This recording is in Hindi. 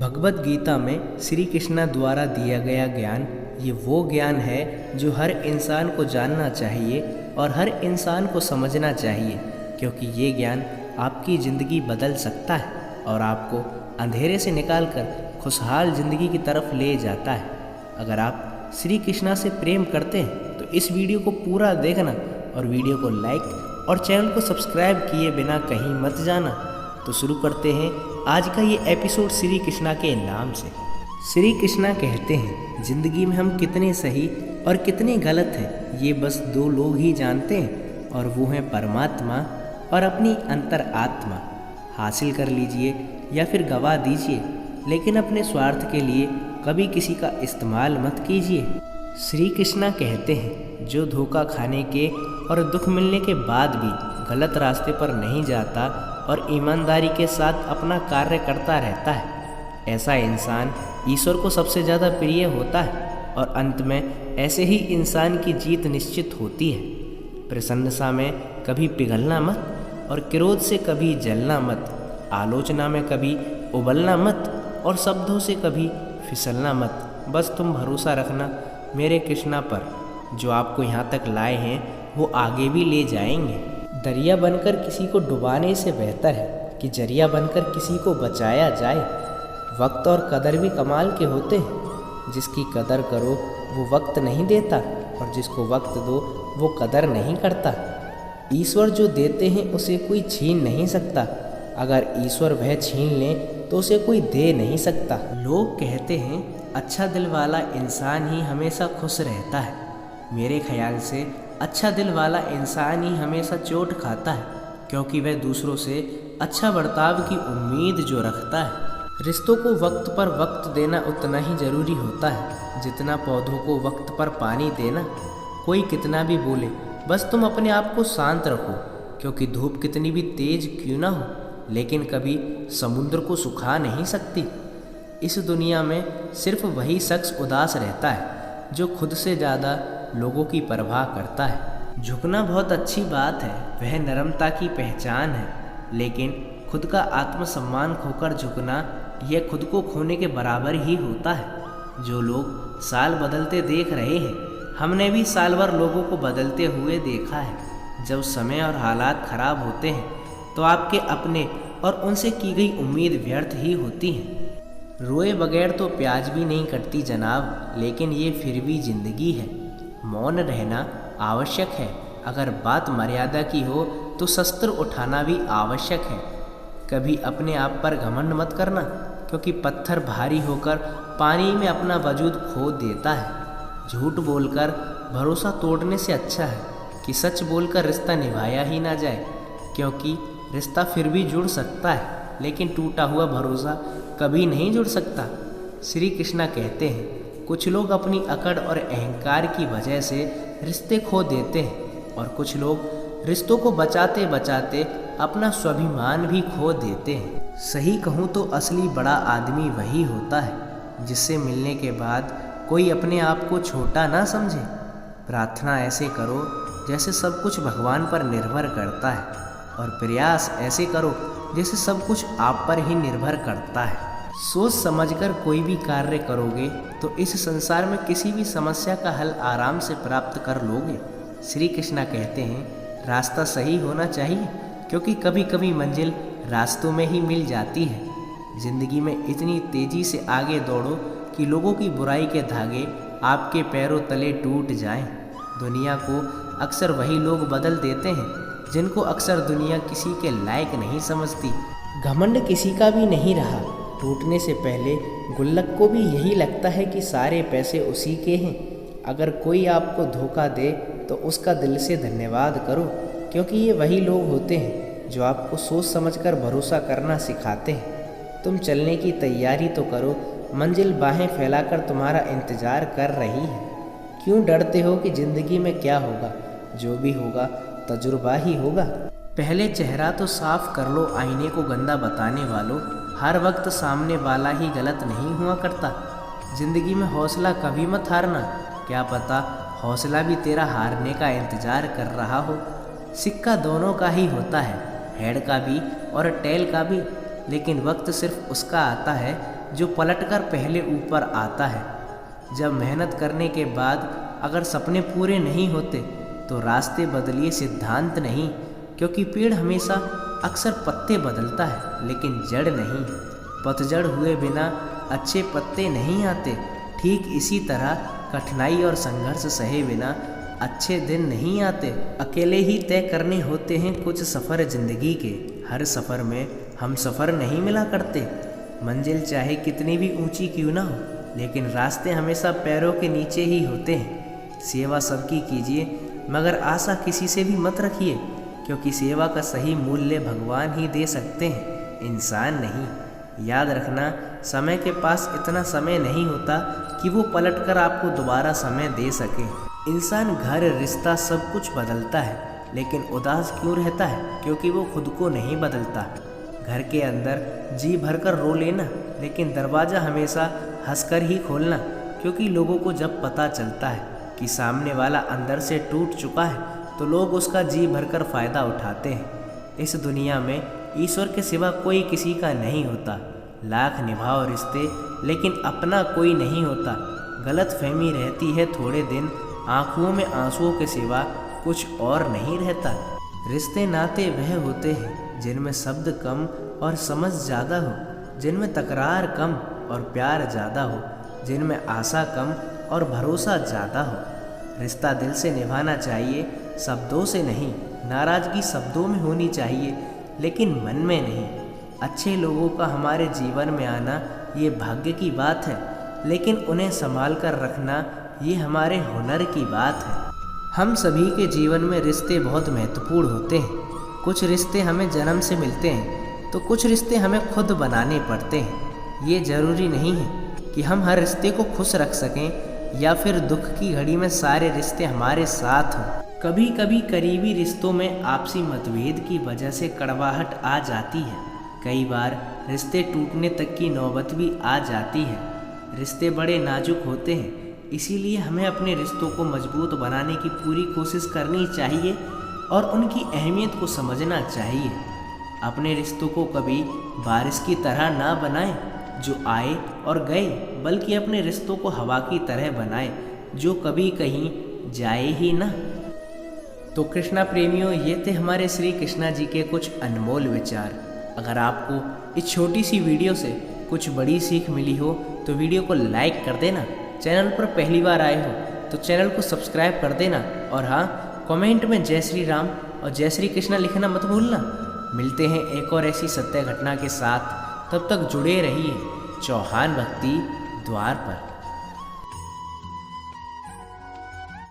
भगवत गीता में श्री कृष्ण द्वारा दिया गया ज्ञान ये वो ज्ञान है जो हर इंसान को जानना चाहिए और हर इंसान को समझना चाहिए, क्योंकि ये ज्ञान आपकी ज़िंदगी बदल सकता है और आपको अंधेरे से निकालकर खुशहाल ज़िंदगी की तरफ ले जाता है। अगर आप श्री कृष्णा से प्रेम करते हैं तो इस वीडियो को पूरा देखना और वीडियो को लाइक और चैनल को सब्सक्राइब किए बिना कहीं मत जाना। तो शुरू करते हैं आज का ये एपिसोड श्री कृष्णा के नाम से। श्री कृष्णा कहते हैं, जिंदगी में हम कितने सही और कितने गलत हैं ये बस दो लोग ही जानते हैं, और वो हैं परमात्मा और अपनी अंतरात्मा। हासिल कर लीजिए या फिर गवा दीजिए, लेकिन अपने स्वार्थ के लिए कभी किसी का इस्तेमाल मत कीजिए। श्री कृष्णा कहते हैं, जो धोखा खाने के और दुख मिलने के बाद भी गलत रास्ते पर नहीं जाता और ईमानदारी के साथ अपना कार्य करता रहता है, ऐसा इंसान ईश्वर को सबसे ज़्यादा प्रिय होता है और अंत में ऐसे ही इंसान की जीत निश्चित होती है। प्रसन्नता में कभी पिघलना मत और क्रोध से कभी जलना मत, आलोचना में कभी उबलना मत और शब्दों से कभी फिसलना मत। बस तुम भरोसा रखना मेरे कृष्णा पर, जो आपको यहाँ तक लाए हैं वो आगे भी ले जाएंगे। दरिया बनकर किसी को डुबाने से बेहतर है कि जरिया बनकर किसी को बचाया जाए। वक्त और कदर भी कमाल के होते हैं, जिसकी कदर करो वो वक्त नहीं देता और जिसको वक्त दो वो कदर नहीं करता। ईश्वर जो देते हैं उसे कोई छीन नहीं सकता, अगर ईश्वर वह छीन ले तो उसे कोई दे नहीं सकता। लोग कहते हैं अच्छा दिल वाला इंसान ही हमेशा खुश रहता है। मेरे ख्याल से अच्छा दिल वाला इंसान ही हमेशा चोट खाता है, क्योंकि वह दूसरों से अच्छा बर्ताव की उम्मीद जो रखता है। रिश्तों को वक्त पर वक्त देना उतना ही ज़रूरी होता है जितना पौधों को वक्त पर पानी देना। कोई कितना भी बोले, बस तुम अपने आप को शांत रखो, क्योंकि धूप कितनी भी तेज क्यों ना हो, लेकिन कभी समुद्र को सुखा नहीं सकती। इस दुनिया में सिर्फ वही शख्स उदास रहता है जो खुद से ज़्यादा लोगों की परवाह करता है। झुकना बहुत अच्छी बात है, वह नरमता की पहचान है, लेकिन खुद का आत्मसम्मान खोकर झुकना यह खुद को खोने के बराबर ही होता है। जो लोग साल बदलते देख रहे हैं, हमने भी साल भर लोगों को बदलते हुए देखा है। जब समय और हालात खराब होते हैं तो आपके अपने और उनसे की गई उम्मीद व्यर्थ ही होती है। रोए बगैर तो प्याज भी नहीं कटती जनाब, लेकिन ये फिर भी जिंदगी है। मौन रहना आवश्यक है, अगर बात मर्यादा की हो तो शस्त्र उठाना भी आवश्यक है। कभी अपने आप पर घमंड मत करना, क्योंकि पत्थर भारी होकर पानी में अपना वजूद खो देता है। झूठ बोलकर भरोसा तोड़ने से अच्छा है कि सच बोलकर रिश्ता निभाया ही ना जाए, क्योंकि रिश्ता फिर भी जुड़ सकता है, लेकिन टूटा हुआ भरोसा कभी नहीं जुड़ सकता। श्री कृष्णा कहते हैं, कुछ लोग अपनी अकड़ और अहंकार की वजह से रिश्ते खो देते हैं और कुछ लोग रिश्तों को बचाते बचाते अपना स्वाभिमान भी खो देते हैं। सही कहूँ तो असली बड़ा आदमी वही होता है जिससे मिलने के बाद कोई अपने आप को छोटा ना समझे। प्रार्थना ऐसे करो जैसे सब कुछ भगवान पर निर्भर करता है, और प्रयास ऐसे करो जैसे सब कुछ आप पर ही निर्भर करता है। सोच समझकर कोई भी कार्य करोगे तो इस संसार में किसी भी समस्या का हल आराम से प्राप्त कर लोगे। श्री कृष्णा कहते हैं, रास्ता सही होना चाहिए, क्योंकि कभी कभी मंजिल रास्तों में ही मिल जाती है। जिंदगी में इतनी तेजी से आगे दौड़ो कि लोगों की बुराई के धागे आपके पैरों तले टूट जाएं। दुनिया को अक्सर वही लोग बदल देते हैं जिनको अक्सर दुनिया किसी के लायक नहीं समझती। घमंड किसी का भी नहीं रहा, टूटने से पहले गुल्लक को भी यही लगता है कि सारे पैसे उसी के हैं। अगर कोई आपको धोखा दे तो उसका दिल से धन्यवाद करो, क्योंकि ये वही लोग होते हैं जो आपको सोच समझकर भरोसा करना सिखाते हैं। तुम चलने की तैयारी तो करो, मंजिल बाहें फैलाकर तुम्हारा इंतज़ार कर रही है। क्यों डरते हो कि ज़िंदगी में क्या होगा? जो भी होगा तजुर्बा ही होगा। पहले चेहरा तो साफ कर लो आईने को गंदा बताने वालों। हर वक्त सामने वाला ही गलत नहीं हुआ करता। ज़िंदगी में हौसला कभी मत हारना, क्या पता हौसला भी तेरा हारने का इंतज़ार कर रहा हो। सिक्का दोनों का ही होता है, हेड का भी और टेल का भी, लेकिन वक्त सिर्फ उसका आता है जो पलटकर पहले ऊपर आता है। जब मेहनत करने के बाद अगर सपने पूरे नहीं होते तो रास्ते बदलिए, सिद्धांत नहीं, क्योंकि पेड़ हमेशा अक्सर पत्ते बदलता है लेकिन जड़ नहीं। पतझड़ हुए बिना अच्छे पत्ते नहीं आते। ठीक इसी तरह कठिनाई और संघर्ष सहे बिना अच्छे दिन नहीं आते। अकेले ही तय करने होते हैं कुछ सफ़र ज़िंदगी के। हर सफ़र में हम सफ़र नहीं मिला करते। मंजिल चाहे कितनी भी ऊंची क्यों ना हो, लेकिन रास्ते हमेशा पैरों के नीचे ही होते हैं। सेवा सबकी कीजिए, मगर आशा किसी से भी मत रखिए, क्योंकि सेवा का सही मूल्य भगवान ही दे सकते हैं, इंसान नहीं। याद रखना, समय के पास इतना समय नहीं होता कि वो पलटकर आपको दोबारा समय दे सके। इंसान घर, रिश्ता सब कुछ बदलता है, लेकिन उदास क्यों रहता है? क्योंकि वो खुद को नहीं बदलता। घर के अंदर जी भरकर रो लेना, लेकिन दरवाज़ा हमेशा हंसकर ही खोलना, क्योंकि लोगों को जब पता चलता है कि सामने वाला अंदर से टूट चुका है तो लोग उसका जी भरकर फ़ायदा उठाते हैं। इस दुनिया में ईश्वर के सिवा कोई किसी का नहीं होता। लाख निभाओ रिश्ते, लेकिन अपना कोई नहीं होता। गलत फहमी रहती है थोड़े दिन, आँखों में आंसुओं के सिवा कुछ और नहीं रहता। रिश्ते नाते वह होते हैं जिनमें शब्द कम और समझ ज़्यादा हो, जिनमें तकरार कम और प्यार ज़्यादा हो, जिनमें आशा कम और भरोसा ज़्यादा हो। रिश्ता दिल से निभाना चाहिए, शब्दों से नहीं। नाराज़गी शब्दों में होनी चाहिए, लेकिन मन में नहीं। अच्छे लोगों का हमारे जीवन में आना ये भाग्य की बात है, लेकिन उन्हें संभाल कर रखना ये हमारे हुनर की बात है। हम सभी के जीवन में रिश्ते बहुत महत्वपूर्ण होते हैं। कुछ रिश्ते हमें जन्म से मिलते हैं, तो कुछ रिश्ते हमें खुद बनाने पड़ते हैं। ये ज़रूरी नहीं है कि हम हर रिश्ते को खुश रख सकें या फिर दुख की घड़ी में सारे रिश्ते हमारे साथ हों। कभी कभी करीबी रिश्तों में आपसी मतभेद की वजह से कड़वाहट आ जाती है। कई बार रिश्ते टूटने तक की नौबत भी आ जाती है। रिश्ते बड़े नाजुक होते हैं, इसीलिए हमें अपने रिश्तों को मजबूत बनाने की पूरी कोशिश करनी चाहिए और उनकी अहमियत को समझना चाहिए। अपने रिश्तों को कभी बारिश की तरह ना बनाएं जो आए और गए, बल्कि अपने रिश्तों को हवा की तरह बनाएं जो कभी कहीं जाए ही ना। तो कृष्णा प्रेमियों, ये थे हमारे श्री कृष्णा जी के कुछ अनमोल विचार। अगर आपको इस छोटी सी वीडियो से कुछ बड़ी सीख मिली हो तो वीडियो को लाइक कर देना। चैनल पर पहली बार आए हो तो चैनल को सब्सक्राइब कर देना, और हाँ, कमेंट में जय श्री राम और जय श्री कृष्णा लिखना मत भूलना। मिलते हैं एक और ऐसी सत्य घटना के साथ, तब तक जुड़े रहिए चौहान भक्ति द्वार पर।